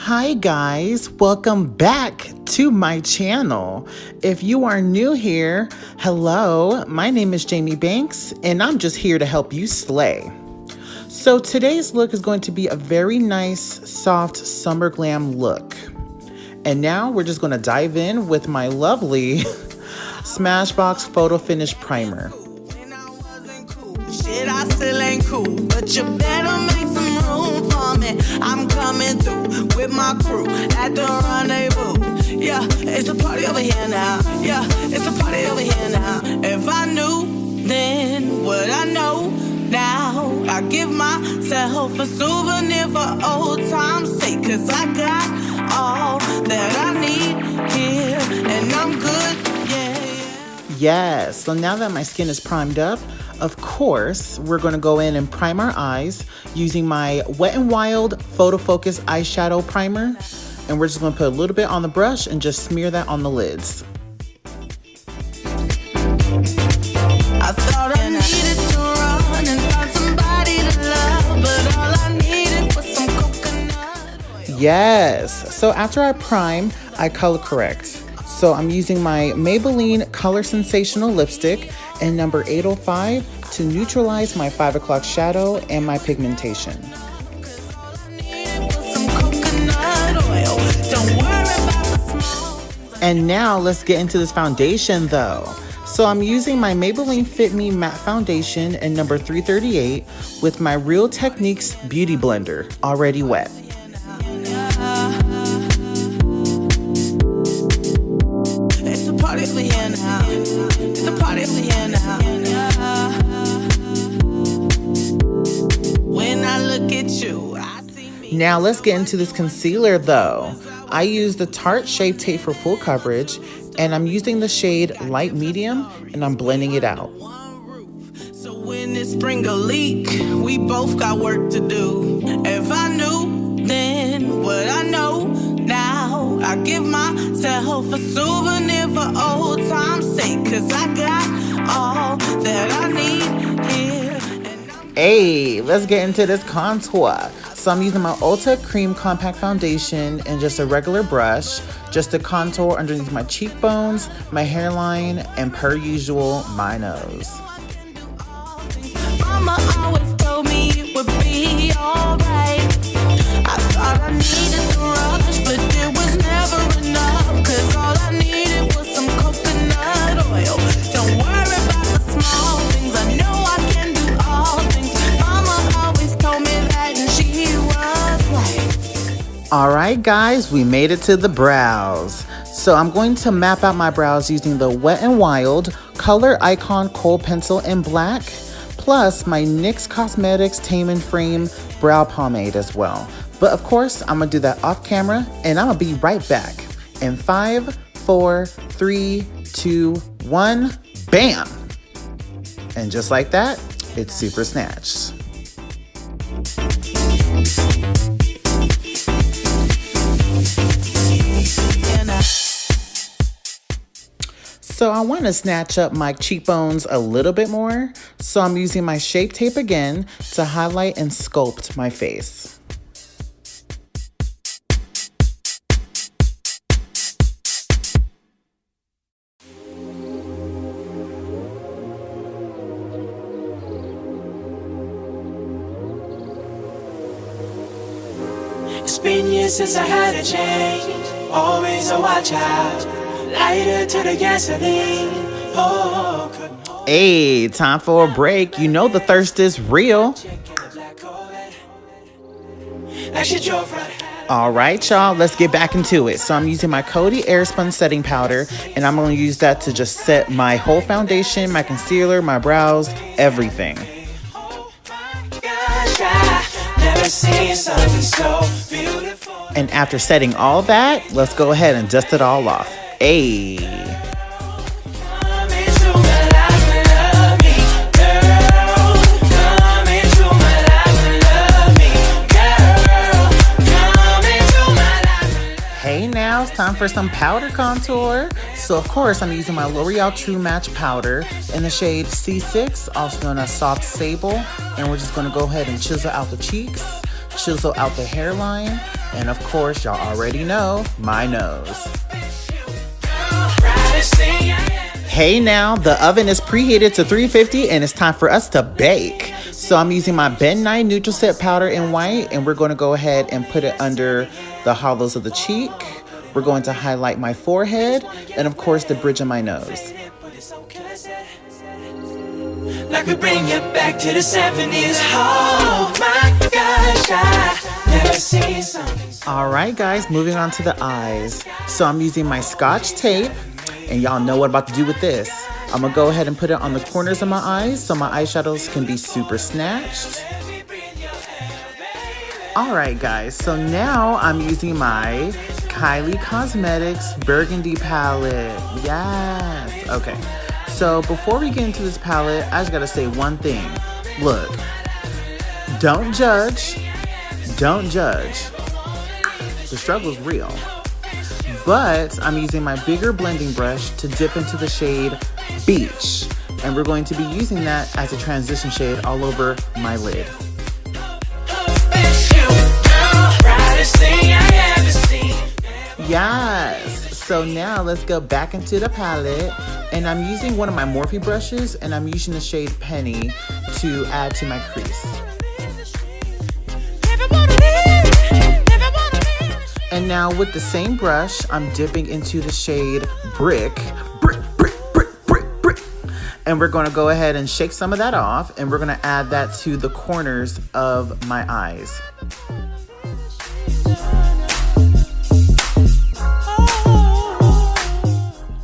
Hi guys, welcome back to my channel. If you are new here, hello, my name is Jaime Banks and I'm just here to help you slay. So today's look is going to be a very nice, soft summer glam look. And now we're just going to dive in with my lovely Smashbox Photo Finish Primer. Shit, I still ain't cool, but you better make some room for me. I'm coming through with my crew at the rendezvous. Yeah, it's a party over here now. Yeah, it's a party over here now. If I knew then what I know now, I give myself a souvenir for old time's sake. Cause I got all that I need here, and I'm good, yeah. Yes, so now that my skin is primed up, of course, we're going to go in and prime our eyes using my Wet n Wild Photo Focus Eyeshadow Primer. And we're just going to put a little bit on the brush and just smear that on the lids. I thought I needed to run and find somebody to love, but all I needed was some coconut oil. Yes, so after I prime, I color correct. So I'm using my Maybelline Color Sensational Lipstick in number 805 to neutralize my 5 o'clock shadow and my pigmentation. And now let's get into this foundation though. So I'm using my Maybelline Fit Me Matte Foundation in number 338 with my Real Techniques Beauty Blender already wet. Now let's get into this concealer though. I use the Tarte Shape Tape for full coverage, and I'm using the shade Light Medium, and I'm blending it out. So when it spring a leak, we both got work to do. If I knew then what I know now, I give myself a souvenir for old time's sake. Cause I got all that I need here. Hey, let's get into this contour. So I'm using my Ulta Cream Compact Foundation and just a regular brush, just to contour underneath my cheekbones, my hairline, and per usual, my nose. Mama always told me it would be alright. I thought I needed to rush, but it was never enough. Cause all I needed was some coconut oil. Don't worry about the small things, I know I can do all things. Mama always told me that, and she was right. Alright guys, we made it to the brows. So I'm going to map out my brows using the Wet n Wild Color Icon Kohl Pencil in black, plus my NYX Cosmetics Tame and Frame Brow Pomade as well. But of course, I'm gonna do that off camera, and I'm gonna be right back. In 5, 4, 3, 2, 1, bam! And just like that, it's super snatched. So I want to snatch up my cheekbones a little bit more, so I'm using my Shape Tape again to highlight and sculpt my face. It's been years since I had a change, always a watch out. Lighter to the gasoline. Oh, hey, time for a break. You know the thirst is real. All right, y'all, let's get back into it. So I'm using my Coty Airspun setting powder, and I'm going to use that to just set my whole foundation, my concealer, my brows, everything. And after setting all that, let's go ahead and dust it all off. Hey. Hey now, it's time for some powder contour. So of course I'm using my L'Oreal True Match powder in the shade C6, also known as Soft Sable. And we're just gonna go ahead and chisel out the cheeks. chisel out the hairline, and of course, y'all already know, my nose. Hey now, the oven is preheated to 350 and it's time for us to bake. So I'm using my Ben Nye Neutral Set Powder in white, and we're going to go ahead and put it under the hollows of the cheek. We're going to highlight my forehead and of course the bridge of my nose. Like we bring you back to the 70s. Oh my gosh, I never seen something. Alright guys, moving on to the eyes. So I'm using my Scotch tape, and y'all know what I'm about to do with this. I'm gonna go ahead and put it on the corners of my eyes so my eyeshadows can be super snatched. Alright guys, so now I'm using my Kylie Cosmetics Burgundy palette. Yes! Okay, so before we get into this palette, I just gotta say one thing. Look, don't judge. Don't judge. The struggle is real. But I'm using my bigger blending brush to dip into the shade Beige. And we're going to be using that as a transition shade all over my lid. Yes! So now let's go back into the palette. And I'm using one of my Morphe brushes, and I'm using the shade Penny to add to my crease. And now with the same brush, I'm dipping into the shade Brick. And we're gonna go ahead and shake some of that off, and we're gonna add that to the corners of my eyes.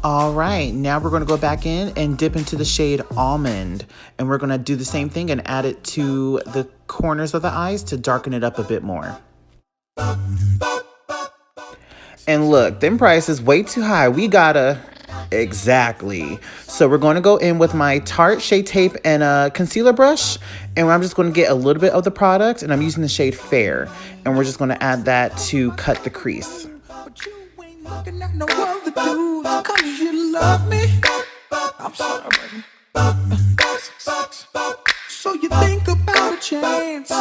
All right, now we're gonna go back in and dip into the shade Almond. And we're gonna do the same thing and add it to the corners of the eyes to darken it up a bit more. And look, them prices way too high. We gotta, exactly. So we're gonna go in with my Tarte Shade Tape and a concealer brush. And I'm just gonna get a little bit of the product, and I'm using the shade Fair. And we're just gonna add that to cut the crease. So you think about a chance.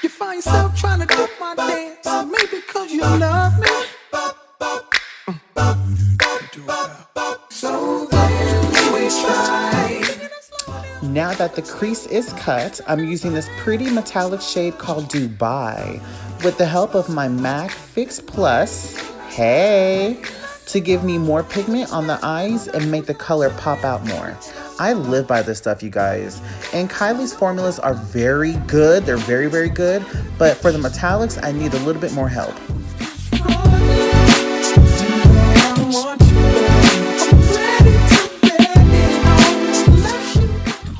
You find yourself trying to do my dance. Maybe because you love me. So then we try. Now that the crease is cut, I'm using this pretty metallic shade called Dubai with the help of my MAC Fix Plus, hey, to give me more pigment on the eyes and make the color pop out more. I live by this stuff, you guys. And Kylie's formulas are very good. They're very, very good. But for the metallics, I need a little bit more help.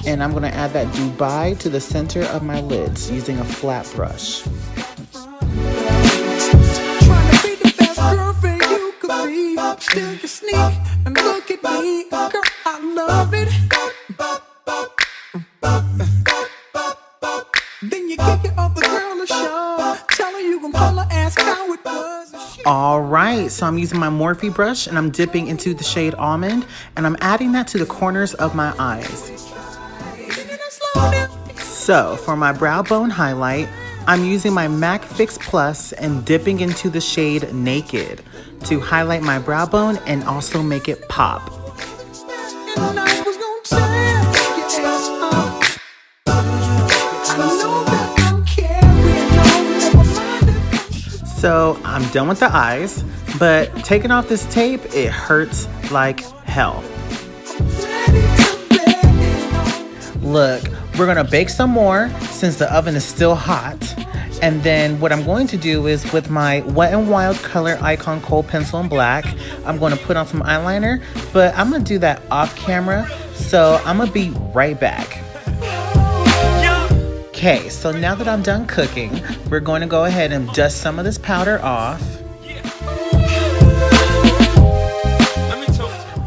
And I'm gonna add that Dubai to the center of my lids using a flat brush. Still you sneak and look at me, girl, I love it. Then you give your other girl a show, tell her you gon' pull her, ask how it was. All right, so I'm using my Morphe brush and I'm dipping into the shade Almond, and I'm adding that to the corners of my eyes. So for my brow bone highlight, I'm using my MAC Fix Plus and dipping into the shade Naked to highlight my brow bone and also make it pop. So I'm done with the eyes, but taking off this tape, it hurts like hell. Look, we're gonna bake some more since the oven is still hot. And then what I'm going to do is with my Wet n Wild Color Icon Kohl Pencil in black, I'm going to put on some eyeliner, but I'm gonna do that off camera. So I'm gonna be right back. Okay, so now that I'm done cooking, we're going to go ahead and dust some of this powder off.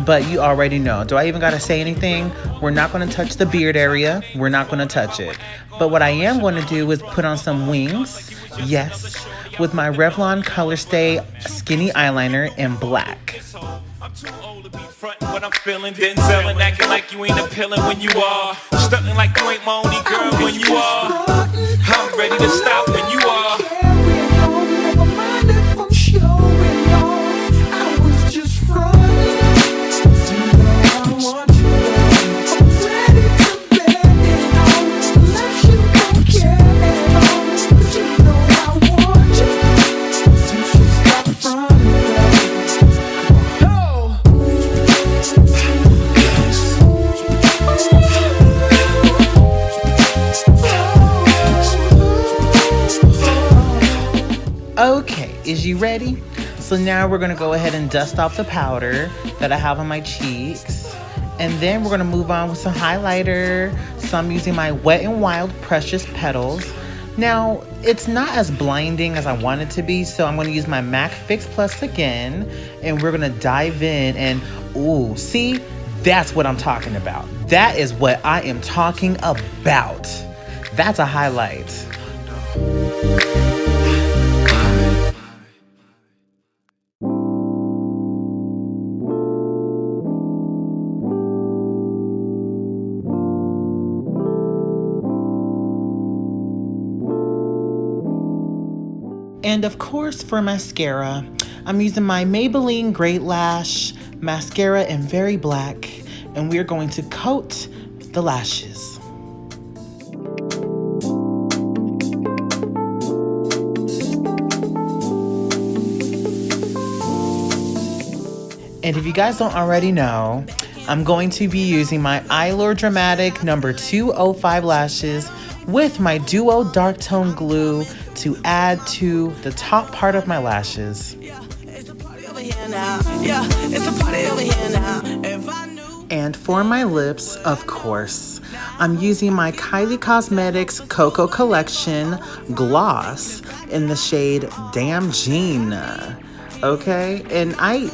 But you already know. Do I even gotta say anything? We're not gonna touch the beard area. We're not gonna touch it. But what I am gonna do is put on some wings. Yes, with my Revlon Color Stay Skinny Eyeliner in black. I'm too old to be frontin' what I'm feeling. Denzel and acting like you ain't appealing when you are. Stuntin' like you ain't my only girl when you are. I'm ready to stop when you are. Never mind if I'm showing off. I was just frontin'. You know I want you. I'm ready to bet it on. Unless you don't care at all. But you know I want you. You should stop frontin'. Okay, is you ready? So now we're gonna go ahead and dust off the powder that I have on my cheeks. And then we're gonna move on with some highlighter. So I'm using my Wet n Wild Precious Petals. Now, it's not as blinding as I want it to be, so I'm gonna use my MAC Fix Plus again, and we're gonna dive in and, ooh, see? That's what I'm talking about. That is what I am talking about. That's a highlight. And of course, for mascara, I'm using my Maybelline Great Lash Mascara in Very Black, and we're going to coat the lashes. And if you guys don't already know, I'm going to be using my Eyelure Dramatic number 205 lashes with my Duo Dark Tone Glue to add to the top part of my lashes. And for my lips, of course, I'm using my Kylie Cosmetics Cocoa Collection Gloss in the shade Damn Jean. Okay, and I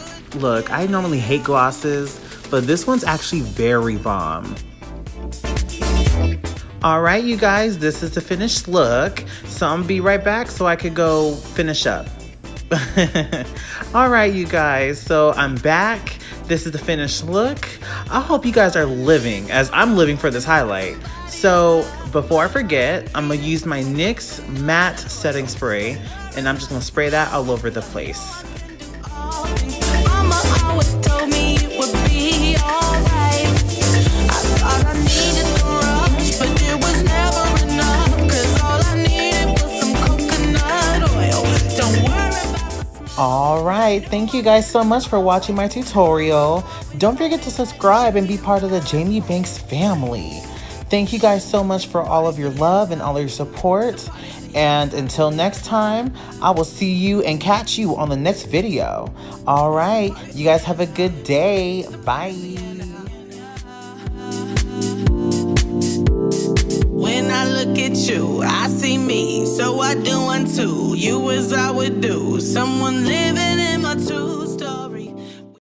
normally hate glosses, but this one's actually very bomb. All right, you guys, this is the finished look. So I'm gonna be right back so I could go finish up. All right, you guys, so I'm back. This is the finished look. I hope you guys are living as I'm living for this highlight. So before I forget, I'm gonna use my NYX Matte Setting Spray, and I'm just gonna spray that all over the place. Mama always told me it would be alright. I thought I needed the rush, but it was never enough. 'Cause all I needed was some coconut oil. Don't worry about the smell. All right, thank you guys so much for watching my tutorial. Don't forget to subscribe and be part of the Jaime Banks family. Thank you guys so much for all of your love and all of your support. And until next time, I will see you and catch you on the next video. All right, you guys have a good day. Bye. When I look at you, I see me, so I do unto you as I would do. Someone living